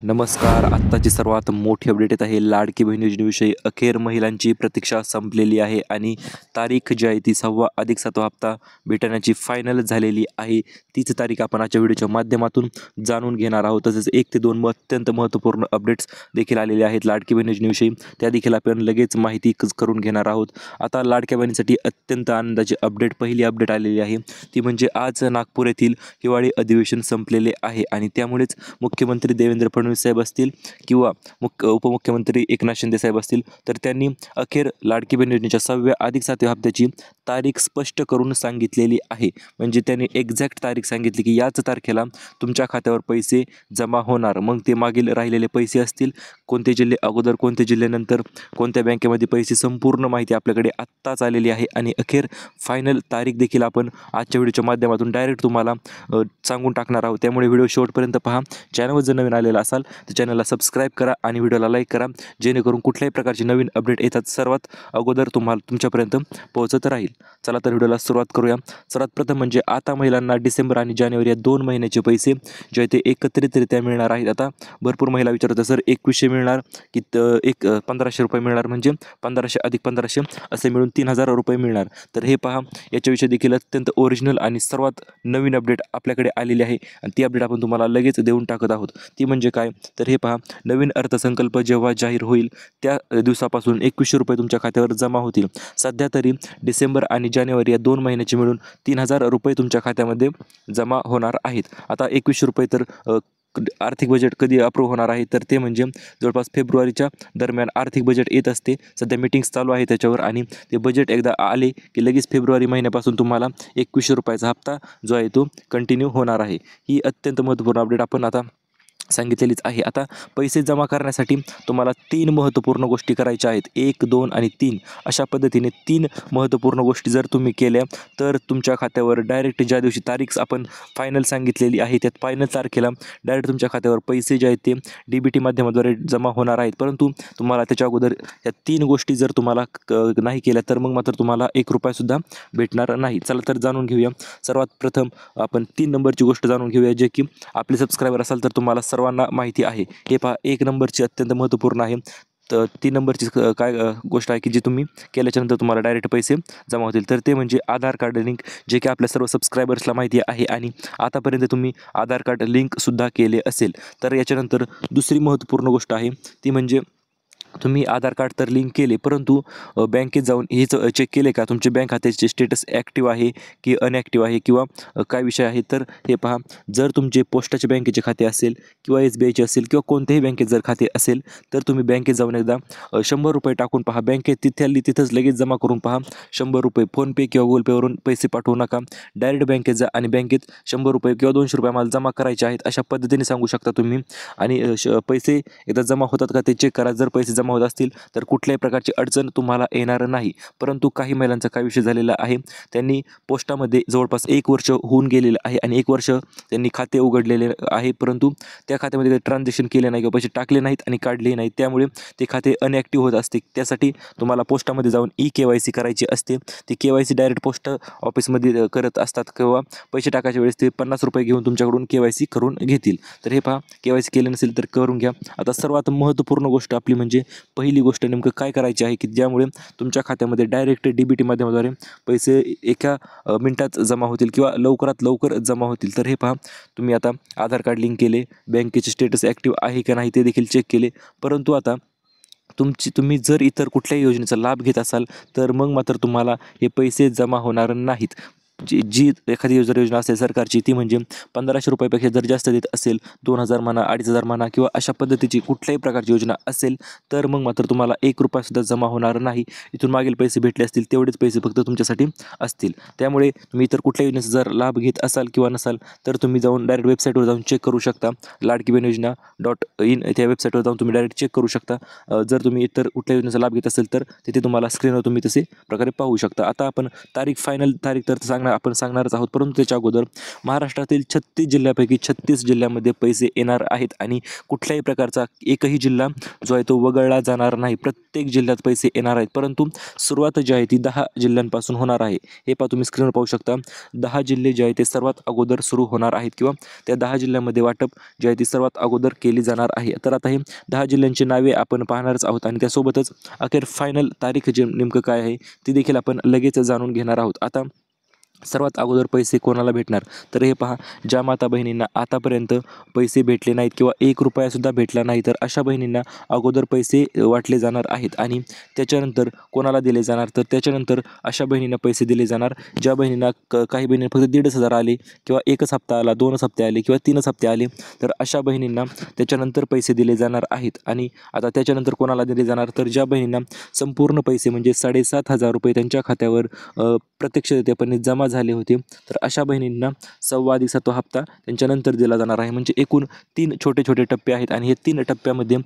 नमस्कार. आत्ताची सर्वात मोठी अपडेट येत आहे. लाडकी बहीण योजनेविषयी अखेर महिलांची प्रतीक्षा संपलेली आहे आणि तारीख जी आहे ती 6वा+7वा हप्ता भेटण्याची फायनल झालेली आहे. तीच तारीख आपण आजच्या व्हिडिओच्या माध्यमातून जाणून घेणार आहोत. तसेच 1 ते 2 अत्यंत महत्त्वपूर्ण अपडेट्स देखील आलेले आहेत लाडकी बहीण योजनेविषयी. त्या देखील आपण लगेच माहिती करून घेणार आहोत. आता लाडक्या बहिणीसाठी अत्यंत आनंदाची अपडेट, पहिली अपडेट आलेली आहे. ती म्हणजे आज नागपूर येथील हिवाळी अधिवेशन संपलेले आहे आणि त्यामुळेच मुख्यमंत्री देवेंद्र फडणवीस साहेब असतील किंवा उपमुख्यमंत्री एकनाथ शिंदे साहेब असतील, तर त्यांनी अखेर लाडकी बहीण योजनेच्या 6व्या+7व्या हप्त्याची तारीख स्पष्ट करून सांगितलेली आहे. म्हणजे त्यांनी एक्झॅक्ट तारीख सांगितली की याच तारखेला तुमच्या खात्यावर पैसे जमा होणार. मग ते मागील राहिलेले पैसे असतील, कोणते जिल्हे अगोदर, कोणते जिल्हे नंतर, कोणत्या बँकेमध्ये पैसे, संपूर्ण माहिती आपल्याकडे आत्ताच आलेली आहे आणि अखेर फायनल तारीख देखील आपण आजच्या व्हिडिओच्या माध्यमातून डायरेक्ट तुम्हाला सांगून टाकणार आहोत. त्यामुळे व्हिडिओ शेवटपर्यंत पहा. चॅनलवर जर नवीन आलेला असाल तर चॅनलला सबस्क्राईब करा आणि व्हिडिओला लाईक करा, जेणेकरून कुठल्याही प्रकारची नवीन अपडेट येतात सर्वात अगोदर तुमच्यापर्यंत पोहोचत राहील. चला तर व्हिडिओला सुरुवात करूया. सर्वात प्रथम म्हणजे आता महिलांना डिसेंबर आणि जानेवारी या 2 महिन्याचे पैसे जे ते एकत्रितरित्या मिळणार आहेत. आता भरपूर महिला विचारतात, सर 2100 मिळणार की 1500 रुपये मिळणार, म्हणजे 1500 अधिक 1500 असे मिळून 3000 रुपये मिळणार. तर हे पहा, याच्याविषयी देखील अत्यंत ओरिजिनल आणि सर्वात नवीन अपडेट आपल्याकडे आलेली आहे आणि ती अपडेट आपण तुम्हाला लगेच देऊन टाकत आहोत. ती म्हणजे काय, तर हे पहा, नवीन अर्थसंकल्प जेव्हा जाहीर होईल त्या दिवसापासून 2100 रुपये तुमच्या खात्यावर जमा होतील. सध्या तरी डिसेंबर आणि जानेवारी या 2 महिन्याचे मिळून 3000 रुपये तुमच्या खात्यामध्ये जमा होणार आहेत. आता 2100 रुपये तर आर्थिक बजेट कधी अप्रूव्ह होणार आहे, तर ते म्हणजे जवळपास फेब्रुवारीच्या दरम्यान आर्थिक बजेट येत असते. सध्या मीटिंग्स चालू आहे त्याच्यावर आणि ते बजेट एकदा आले की लगेच फेब्रुवारी महिन्यापासून तुम्हाला 2100 रुपयाचा हप्ता जो आहे तो कंटिन्यू होणार आहे. ही अत्यंत महत्त्वपूर्ण अपडेट आपण आता सांगितलेलीच आहे. आता पैसे जमा करण्यासाठी तुम्हाला 3 महत्त्वपूर्ण गोष्टी करायच्या आहेत. 1, 2 आणि 3 अशा पद्धतीने 3 महत्त्वपूर्ण गोष्टी जर तुम्ही केल्या तर तुमच्या खात्यावर डायरेक्ट ज्या दिवशी तारीख आपण फायनल सांगितलेली आहे त्या फायनल तारखेला डायरेक्ट तुमच्या खात्यावर पैसे जे आहेत ते DBT माध्यमाद्वारे जमा होणार आहेत. परंतु तुम्हाला त्याच्या अगोदर या 3 गोष्टी जर तुम्हाला नाही केल्या तर मग मात्र तुम्हाला 1 रुपयासुद्धा भेटणार नाही. चला तर जाणून घेऊया. सर्वात प्रथम आपण 3 नंबरची गोष्ट जाणून घेऊया, जे की आपले सबस्क्रायबर असाल तर तुम्हाला सर्वांना माहिती आहे. हे पहा, 1 नंबरची अत्यंत महत्त्वपूर्ण आहे. तर 3 नंबरची काय गोष्ट आहे की जी तुम्ही केल्याच्यानंतर तुम्हाला डायरेक्ट पैसे जमा होतील. तर ते म्हणजे आधार कार्ड लिंक, जे की आपल्या सर्व सबस्क्रायबर्सला माहिती आहे आणि आतापर्यंत तुम्ही आधार कार्ड लिंकसुद्धा केले असेल. तर याच्यानंतर दुसरी महत्त्वपूर्ण गोष्ट आहे ती म्हणजे तुम्ही आधार कार्ड तर लिंक केले, परंतु बँकेत जाऊन हेच चेक केले का तुमचे बँक खात्याचे स्टेटस ॲक्टिव्ह आहे की अनॲक्टिव्ह आहे किंवा काय विषय आहे. तर हे पहा, जर तुमचे पोस्टाच्या बँकेचे खाते असेल किंवा SBIचे असेल किंवा कोणत्याही बँकेत जर खाते असेल तर तुम्ही बँकेत जाऊन एकदा 100 रुपये टाकून पहा. बँकेत तिथंच लगेच जमा करून पहा. 100 रुपये फोनपे किंवा गुगल पेवरून पैसे पाठवू नका. डायरेक्ट बँकेत जा आणि बँकेत 100 रुपये किंवा 200 रुपये आम्हाला जमा करायचे आहेत अशा पद्धतीने सांगू शकता तुम्ही. आणि पैसे एकदा जमा होतात का ते चेक करा. जर पैसे जमा होत असतील तर कुठल्याही प्रकारची अडचण तुम्हाला येणार नाही. परंतु काही महिलांचा काय विषय झालेला आहे, त्यांनी पोस्टामध्ये जवळपास 1 वर्ष होऊन गेलेलं आहे आणि 1 वर्ष त्यांनी खाते उघडलेले आहे, परंतु त्या खात्यामध्ये काही ट्रान्झॅक्शन केले नाही किंवा पैसे टाकले नाहीत आणि काढले नाहीत, त्यामुळे ते खाते अनॲक्टिव्ह होत असते. त्यासाठी तुम्हाला पोस्टामध्ये जाऊन KYC करायची असते. ती KYC डायरेक्ट पोस्ट ऑफिसमध्ये करत असतात किंवा पैसे टाकायच्या वेळेस ते 50 रुपये घेऊन तुमच्याकडून KYC करून घेतील. तर हे पहा, KYC केले नसेल तर करून घ्या. आता सर्वात महत्त्वपूर्ण गोष्ट आपली म्हणजे पहिली गोष्ट नेमकं काय करायची आहे की ज्यामुळे तुमच्या खात्यामध्ये डायरेक्ट DBT माध्यमाद्वारे पैसे एका मिनिटात जमा होतील किंवा लवकरात लवकर जमा होतील. तर हे पहा, तुम्ही आता आधार कार्ड लिंक केले, बँकेचे स्टेटस ॲक्टिव्ह आहे का नाही ते देखील चेक केले, परंतु आता तुम्ही जर इतर कुठल्याही योजनेचा लाभ घेत असाल तर मग मात्र तुम्हाला हे पैसे जमा होणार नाहीत. जी एखादी योजना असेल सरकारची, ती म्हणजे 1500 रुपयापेक्षा जर जास्त देत असेल, 2000 म्हणा, 2500 म्हणा किंवा अशा पद्धतीची कुठल्याही प्रकारची योजना असेल तर मग मात्र तुम्हाला 1 रुपयासुद्धा जमा होणार नाही. इथून मागील पैसे भेटले असतील तेवढेच पैसे फक्त तुमच्यासाठी असतील. त्यामुळे तुम्ही इतर कुठल्याही योजनेचा जर लाभ घेत असाल किंवा नसाल तर तुम्ही जाऊन डायरेक्ट वेबसाईटवर जाऊन चेक करू शकता. लाडकी बहीण योजना .in त्या वेबसाईटवर जाऊन तुम्ही डायरेक्ट चेक करू शकता. जर तुम्ही इतर कुठल्या योजनेचा लाभ घेत असेल तर तिथे तुम्हाला स्क्रीनवर तुम्ही तसे प्रकारे पाहू शकता. आता आपण फायनल तारीख तर सांगणार आपण सांगणारच आहोत. परंतु त्याच्या अगोदर महाराष्ट्रातील 36 जिल्ह्यापैकी 36 जिल्ह्यामध्ये पैसे येणार आहेत आणि कुठल्याही प्रकारचा एकही जिल्हा जो आहे तो वगळला जाणार नाही. प्रत्येक जिल्ह्यात पैसे येणार आहेत. परंतु सुरुवात जी आहे ती 10 जिल्ह्यांपासून होणार आहे. हे पहा तुम्ही स्क्रीनवर पाहू शकता. 10 जिल्हे जे आहे ते सर्वात अगोदर सुरू होणार आहेत किंवा त्या 10 जिल्ह्यांमध्ये वाटप जे आहे ती सर्वात अगोदर केली जाणार आहे. तर आता हे 10 जिल्ह्यांची नावे आपण पाहणारच आहोत आणि त्यासोबतच अखेर फायनल तारीख जे नेमकं काय आहे ती देखील आपण लगेच जाणून घेणार आहोत. आता सर्वात अगोदर पैसे कोणाला भेटणार, तर हे पहा, ज्या माता बहिणींना आतापर्यंत पैसे भेटले नाहीत किंवा ₹1 भेटला नाही, तर अशा बहिणींना अगोदर पैसे वाटले जाणार आहेत. आणि त्याच्यानंतर कोणाला दिले जाणार, तर त्याच्यानंतर अशा बहिणींना पैसे दिले जाणार ज्या बहिणींना काही बहिणींना फक्त 1,500 आले किंवा 1 हप्ता आला, 2 हप्ते आले किंवा 3 हप्ते आले, तर अशा बहिणींना त्याच्यानंतर पैसे दिले जाणार आहेत. आणि आता त्याच्यानंतर कोणाला दिले जाणार, तर ज्या बहिणींना संपूर्ण पैसे म्हणजे ₹7,500 त्यांच्या खात्यावर प्रत्यक्षरित्यापणे जमा झाले होते, तर अशा बहिणींना 1.25 हप्ता त्यांच्यानंतर दिला जाणार आहे. म्हणजे एकूण 3 छोटे छोटे टप्पे आहेत आणि हे 3 टप्प्यामध्ये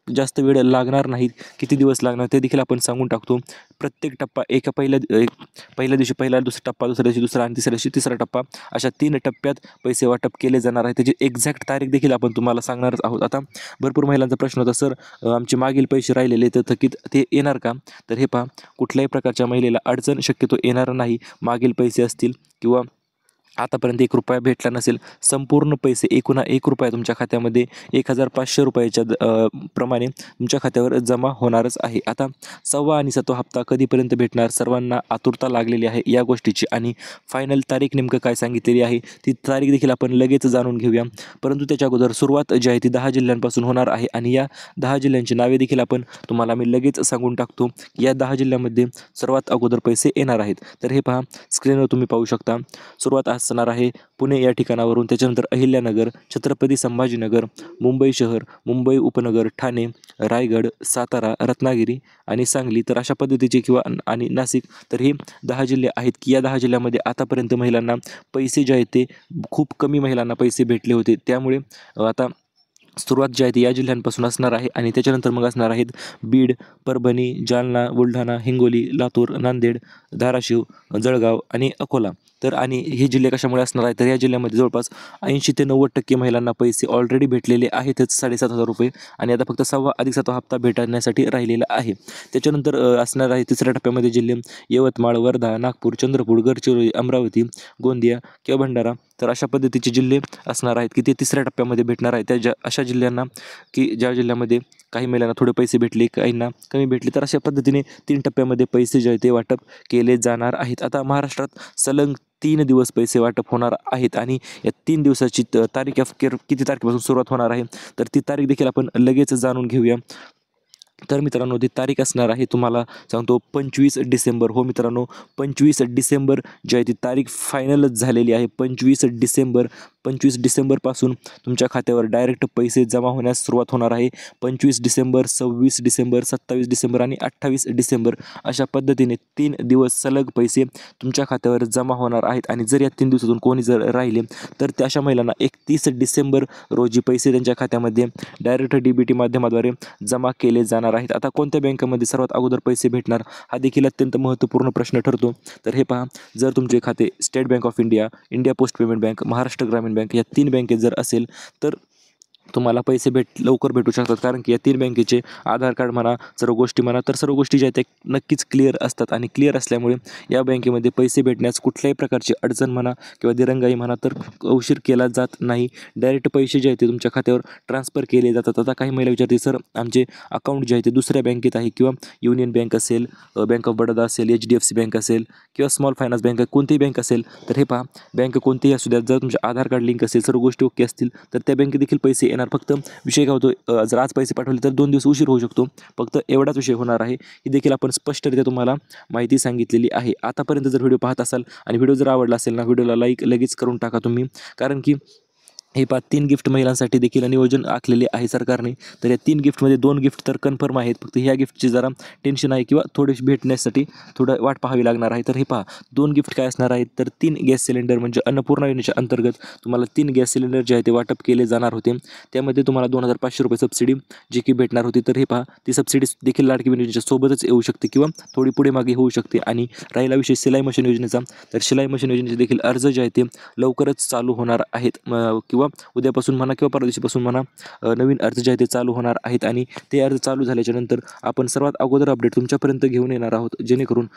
जास्त वेळ लागणार नाहीत. किती दिवस लागणार ते देखील आपण सांगून टाकतो. प्रत्येक टप्पा पहिल्या दिवशी पहिला, दुसरा टप्पा, दुसऱ्या दिवशी दुसरा आणि तिसऱ्या दिवशी तिसरा टप्पा, अशा 3 टप्प्यात पैसे वाटप केले जाणार आहे. त्याची एक्झॅक्ट तारीख देखील आपण तुम्हाला सांगणारच आहोत. आता भरपूर महिलांचा प्रश्न होता, सर आमचे मागील पैसे राहिलेले तर थकीत ते येणार का? तर हे पहा, कुठल्याही प्रकारच्या महिलेला अडचण शक्यतो येणार नाही. मागील पैसे असतील किंवा आतापर्यंत ₹1 भेटला नसेल, संपूर्ण पैसे एकूण ₹1 तुमच्या खात्यामध्ये ₹1,500 प्रमाणे तुमच्या खात्यावर जमा होणारच आहे. आता 6वा आणि 7वा हप्ता कधीपर्यंत भेटणार, सर्वांना आतुरता लागलेली आहे या गोष्टीची. आणि फायनल तारीख नेमकं काय सांगितलेली आहे ती तारीख देखील आपण लगेच जाणून घेऊया. परंतु त्याच्या अगोदर सुरुवात जी आहे ती 10 जिल्ह्यांपासून होणार आहे आणि या 10 जिल्ह्यांची नावे देखील तुम्हाला मी लगेच सांगून टाकतो. या 10 जिल्ह्यांमध्ये सर्वात अगोदर पैसे येणार आहेत. तर हे पहा, स्क्रीनवर तुम्ही पाहू शकता. सुरुवात असणार आहे पुणे या ठिकाणावरून, त्याच्यानंतर अहिल्यानगर, छत्रपती संभाजीनगर, मुंबई शहर, मुंबई उपनगर, ठाणे, रायगड, सातारा, रत्नागिरी आणि सांगली, तर अशा पद्धतीचे किंवा आणि नाशिक, तर हे 10 जिल्हे आहेत की या 10 जिल्ह्यामध्ये आतापर्यंत महिलांना पैसे जे आहेत ते खूप कमी महिलांना पैसे भेटले होते. त्यामुळे आता सुरुवात जी आहे ती या जिल्ह्यांपासून असणार आहे आणि त्याच्यानंतर मग असणार आहेत बीड, परभणी, जालना, बुलढाणा, हिंगोली, लातूर, नांदेड, धाराशिव, जळगाव आणि अकोला. तर आणि हे जिल्हे कशामुळे असणार आहेत, तर या जिल्ह्यामध्ये जवळपास 80 ते 90% महिलांना पैसे ऑलरेडी भेटलेले आहेतच, ₹7,500, आणि आता फक्त 6वा अधिक 7वा हप्ता भेटण्यासाठी राहिलेला आहे. त्याच्यानंतर असणार आहे तिसऱ्या टप्प्यामध्ये जिल्हे यवतमाळ, वर्धा, नागपूर, चंद्रपूर, गडचिरोली, अमरावती, गोंदिया किंवा भंडारा, तर अशा पद्धतीचे जिल्हे असणार आहेत की ते तिसऱ्या टप्प्यामध्ये भेटणार आहेत. त्या अशा जिल्ह्यांना की ज्या जिल्ह्यामध्ये काही महिलांना थोडे पैसे भेटले, काहींना कमी भेटले, तर अशा पद्धतीने 3 टप्प्यामध्ये पैसे जे आहे ते वाटप केले जाणार आहेत. आता महाराष्ट्रात सलग 3 दिवस पैसे वाटप होणार आहेत आणि या 3 दिवसाची तारीख अखेर किती तारखेपासून सुरुवात होणार आहे, तर ती तारीख देखील आपण लगेच जाणून घेऊया. तर मित्रांनो, ती तारीख असणार आहे, तुम्हाला सांगतो, 25 डिसेंबर. हो मित्रांनो, 25 डिसेंबर जी आहे ती तारीख फायनलच झालेली आहे. 25 डिसेंबरपासून तुमच्या खात्यावर डायरेक्ट पैसे जमा होण्यास सुरुवात होणार आहे. 25 डिसेंबर, 26 डिसेंबर, 27 डिसेंबर आणि 28 डिसेंबर अशा पद्धतीने 3 दिवस सलग पैसे तुमच्या खात्यावर जमा होणार आहेत. आणि जर या 3 दिवसातून कोणी जर राहिले, तर त्या अशा महिलांना 31 डिसेंबर रोजी पैसे त्यांच्या खात्यामध्ये डायरेक्ट DBT माध्यमाद्वारे जमा केले जाणार आहेत. आता कोणत्या बँकेमध्ये सर्वात अगोदर पैसे भेटणार, हा देखील अत्यंत महत्त्वपूर्ण प्रश्न ठरतो. तर हे पहा, जर तुमचे खाते state bank of India, India post payment bank, Maharashtra ग्रामीण बँक या 3 बँकेत जर असेल, तर तुम्हाला पैसे लवकर भेटू शकतात. कारण की या 3 बँकेचे आधार कार्ड म्हणा, सर्व गोष्टी म्हणा, तर सर्व गोष्टी ज्या आहेत त्या नक्कीच क्लिअर असतात आणि क्लिअर असल्यामुळे या बँकेमध्ये पैसे भेटण्यास कुठल्याही प्रकारची अडचण म्हणा किंवा दिरंगाई म्हणा तर उशीर केला जात नाही. डायरेक्ट पैसे जे आहेत ते तुमच्या खात्यावर ट्रान्सफर केले जातात. आता काही महिला विचारते, सर आमचे अकाउंट जे आहे ते दुसऱ्या बँकेत आहे किंवा युनियन बँक असेल, बँक ऑफ बडोदा असेल, HDFC बँक असेल किंवा स्मॉल फायनान्स बँक, कोणतीही बँक असेल, तर हे पहा, बँक कोणतीही असू द्या, जर तुमचे आधार कार्ड लिंक असेल, सर्व गोष्टी ओके असतील, तर त्या बँकेत देखील पैसे येणार. फक्त विषय काय होतो, जर आज पैसे पाठवले तर 2 दिवस उशीर होऊ शकतो, फक्त एवढाच विषय होणार आहे. ही देखील आपण स्पष्टरित्या तुम्हाला माहिती सांगितलेली आहे. आतापर्यंत जर व्हिडिओ पाहत असाल आणि व्हिडिओ जर आवडला असेल ना, व्हिडिओला लाईक लगेच करून टाका तुम्ही, कारण की हे पहा 3 गिफ्ट महिलांसाठी देखील नियोजन आखलेले आहे सरकारने. तर या 3 गिफ्टमध्ये 2 गिफ्ट तर कन्फर्म आहेत. फक्त ह्या गिफ्टची जरा टेन्शन आहे किंवा थोडीशी भेटण्यासाठी थोडं वाट पाहावी लागणार आहे. तर हे पहा 2 गिफ्ट काय असणार आहेत, तर 3 गॅस सिलेंडर म्हणजे अन्नपूर्णा योजनेच्या अंतर्गत तुम्हाला 3 गॅस सिलेंडर जे आहे ते वाटप केले जाणार होते. त्यामध्ये तुम्हाला 2,500 रुपये सबसिडी जी की भेटणार होती. तर हे पहा ती सबसिडी देखील लाडकी बहीण योजनेच्या सोबतच येऊ शकते किंवा थोडी पुढे मागे होऊ शकते. आणि राहिला विषय शिलाई मशीन योजनेचा, तर शिलाई मशीन योजनेचे देखील अर्ज जे आहेत ते लवकरच चालू होणार आहेत किंवा उद्यापासून म्हणा किंवा परवा दिवशीपासून म्हणा नवीन अर्ज जे आहे ते चालू होणार आहेत. आणि ते अर्ज चालू झाल्याच्या नंतर आपण सर्वात अगोदर अपडेट तुमच्यापर्यंत घेऊन येणार आहोत, जेणेकरून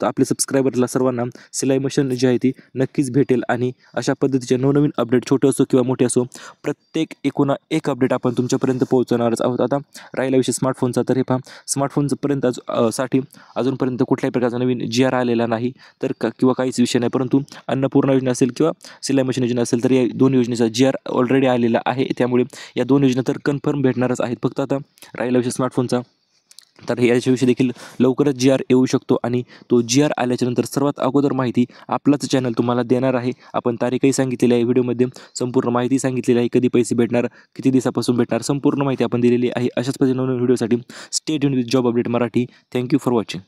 आपले सबस्क्रायबरला सर्वांना सिलाई मशीन जी आहे ती नक्कीच भेटेल. आणि अशा पद्धतीचे नवनवीन अपडेट छोटे असो किंवा मोठे असो प्रत्येक एकूण एक अपडेट आपण तुमच्यापर्यंत पोहोचवणारच आहोत. आता राहिला विषय स्मार्टफोनचा, तर हे पहा स्मार्टफोनपर्यंत साठी अजूनपर्यंत कुठल्याही प्रकारचा नवीन GR आलेला नाही तर किंवा काहीच विषय नाही. परंतु अन्नपूर्णा योजना असेल किंवा सिलाई मशीन योजना असेल तर या 2 योजनेचा GR ऑलरेडी आलेला आहे. त्यामुळे या 2 योजना तर कन्फर्म भेटणारच आहेत. फक्त आता राहिला विषय स्मार्टफोनचा, तर याच्याविषयी देखील लवकरच GR येऊ शकतो. आणि तो GR आल्याच्या नंतर सर्वात अगोदर माहिती आपलाच चॅनल तुम्हाला देणार आहे. आपण तारीखही सांगितलेली आहे, व्हिडिओमध्ये संपूर्ण माहिती सांगितलेली आहे, कधी पैसे भेटणार, किती दिवसापासून भेटणार, संपूर्ण माहिती आपण दिलेली आहे. अशाच पद्धतीने नवीन व्हिडिओसाठी stay tuned with job update Marathi. Thank you for watching.